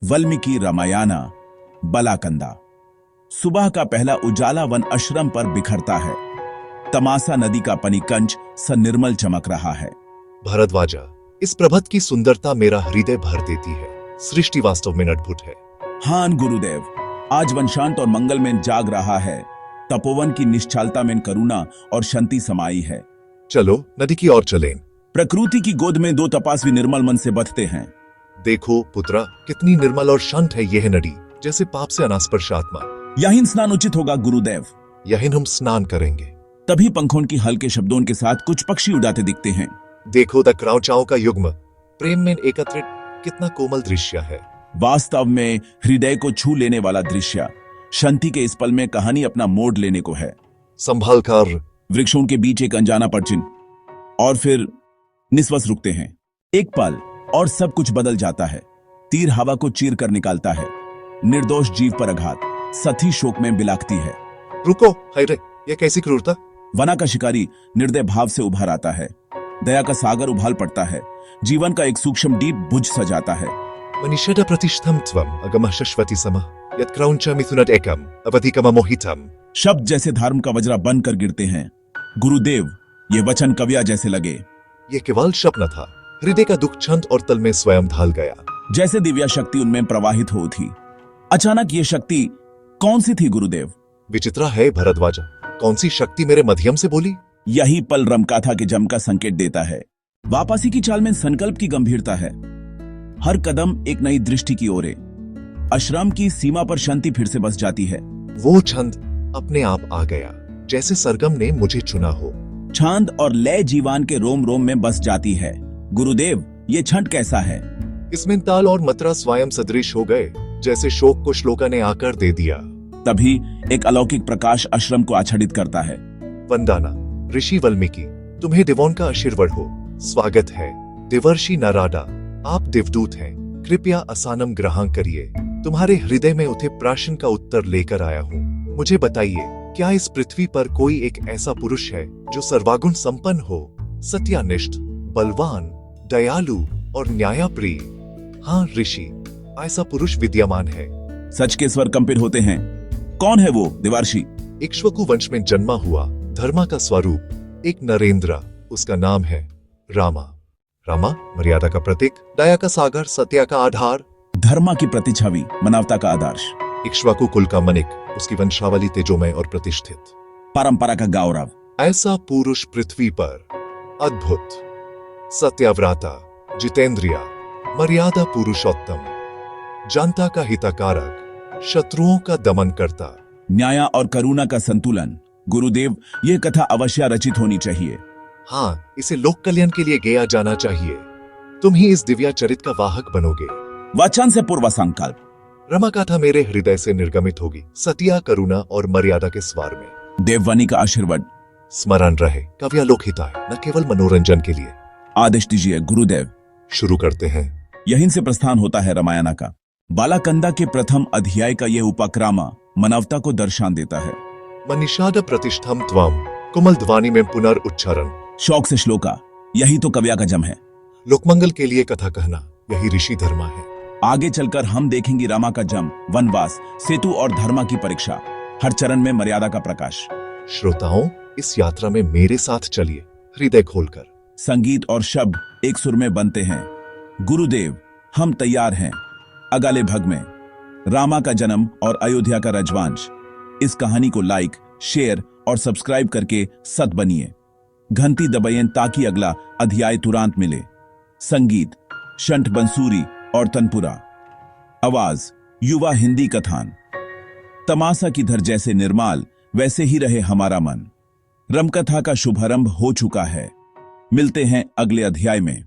वाल्मीकि रामायण बलाकंदा। सुबह का पहला उजाला वन आश्रम पर बिखरता है। तमासा नदी का पनिकंज सन्निर्मल चमक रहा है। भारद्वाजा, इस प्रभात की सुंदरता मेरा हृदय भर देती है। सृष्टि वास्तव में अद्भुत है। हाँ गुरुदेव, आज वन शांत और मंगल में जाग रहा है। तपोवन की निश्चलता में करुणा और शांति समाई है। चलो नदी की ओर चलें। प्रकृति की गोद में दो तपस्वी निर्मल मन से बधते हैं। देखो पुत्रा, कितनी निर्मल और शांत है यह नदी, जैसे पाप से अनास्पर्श आत्मा। यहीं स्नान उचित होगा गुरुदेव। यहीं हम स्नान करेंगे। तभी पंखों की हल्के शब्दों के साथ कुछ पक्षी उड़ाते दिखते हैं। देखो द क्रौचाओं का युग्म, प्रेम में एकत्रित, कितना कोमल दृश्य है। वास्तव में हृदय को छू लेने वाला दृश्य। शांति के इस पल में कहानी अपना मोड़ लेने को है। संभाल कर। वृक्षों के बीच एक अनजाना परचिन, और फिर निश्वास रुकते हैं। एक पल और सब कुछ बदल जाता है। तीर हवा को चीर कर निकालता है। निर्दोष जीव पर आघात सथी शोक में बिलाकती है। रुको, हाय रे, यह कैसी क्रूरता। वना का शिकारी निर्दय भाव से उभर आता है। दया का सागर उभाल पड़ता है। जीवन का एक सूक्ष्म डीप बुझ सजाता है। मनीषद प्रतिष्ठम त्वम अगम शश्वती सम यत् क्रौंच मिथुनद एकम अवधिकम मोहितम। शब्द जैसे धर्म का वज्रा बनकर गिरते हैं। गुरुदेव, ये वचन कविया जैसे लगे। यह केवल स्वप्न था। हृदय का दुख छंद और तल में स्वयं ढल गया। जैसे दिव्या शक्ति उनमें प्रवाहित हो थी। अचानक ये शक्ति कौन सी थी गुरुदेव? विचित्र है भरद्वाजा, कौन सी शक्ति मेरे मध्यम से बोली। यही पल रमकथा के जम का संकेत देता है। वापसी की चाल में संकल्प की गंभीरता है। हर कदम एक नई दृष्टि की ओर। आश्रम की सीमा पर शांति फिर से बस जाती है। वो छंद अपने आप आ गया, जैसे सरगम ने मुझे चुना हो। छंद और लय जीवन के रोम रोम में बस जाती है। गुरुदेव, ये छंद कैसा है? इसमें ताल और मात्रा स्वयं सदृश हो गए, जैसे शोक को श्लोका ने आकर दे दिया। तभी एक अलौकिक प्रकाश आश्रम को आच्छादित करता है। वंदना, ऋषि वाल्मीकि, तुम्हें देवों का आशीर्वाद हो। स्वागत है। देवर्षि नारादा, आप देवदूत हैं। कृपया आसनम ग्रहण करिए। तुम्हारे हृदय में उठे प्रश्न का उत्तर लेकर आया हूँ। मुझे बताइए, क्या इस पृथ्वी पर कोई एक ऐसा पुरुष है जो सर्वागुण संपन्न हो, सत्यानिष्ठ, बलवान, दयालु और न्यायप्रिय? हाँ ऋषि, ऐसा पुरुष विद्यमान है। सच के स्वर कंपित होते हैं। कौन है वो देवर्षि? इक्ष्वाकु वंश में जन्मा हुआ, धर्मा का स्वरूप, एक नरेंद्र। उसका नाम है रामा। रामा मर्यादा का प्रतीक, दया का सागर, सत्य का आधार। धर्मा की प्रतिछवि, मानवता का आदर्श। इक्ष्वाकु कुल का मनिक, उसकी वंशावली तेजोमय और प्रतिष्ठित। परंपरा का गौरव। ऐसा पुरुष पृथ्वी पर अद्भुत, सत्यव्रता, जितेंद्रिया, मर्यादा पुरुषोत्तम, जनता का हितकारक, शत्रुओं का दमन करता, न्याय और करुणा का संतुलन। गुरुदेव, ये कथा अवश्य रचित होनी चाहिए। हाँ, इसे लोक कल्याण के लिए गाया जाना चाहिए। तुम ही इस दिव्या चरित का वाहक बनोगे। वचन से पूर्व संकल्प। रमा कथा मेरे हृदय से निर्गमित होगी, सत्या, करुणा और मर्यादा के स्वर में। देववाणी का आशीर्वाद स्मरण रहे, काव्यालोक हिताय, न केवल मनोरंजन के लिए। आदेश दीजिए गुरुदेव। शुरू करते हैं। यहीं से प्रस्थान होता है रामायण का। बालाकंदा के प्रथम अध्याय का यह उपक्रमा मानवता को दर्शान देता है। मनीषाद प्रतिष्ठम त्वम, कोमल ध्वनि में पुनर्उच्चारण। शौक से श्लोका, यही तो कविया का जम है। लोकमंगल के लिए कथा कहना, यही ऋषि धर्मा है। आगे चलकर हम देखेंगे रामा का जम, वनवास, सेतु और धर्मा की परीक्षा। हर चरण में मर्यादा का प्रकाश। श्रोताओं, इस यात्रा में मेरे साथ चलिए, हृदय खोलकर। संगीत और शब्द एक सुर में बनते हैं। गुरुदेव, हम तैयार हैं। अगले भाग में रामा का जन्म और अयोध्या का रजवांश। इस कहानी को लाइक, शेयर और सब्सक्राइब करके सत बनिए। घंटी दबाएं ताकि अगला अध्याय तुरंत मिले। संगीत शंठ बंसूरी और तनपुरा। आवाज युवा हिंदी कथान। तमासा की धर जैसे निर्माल, वैसे ही रहे हमारा मन। रमकथा का शुभारंभ हो चुका है। मिलते हैं अगले अध्याय में।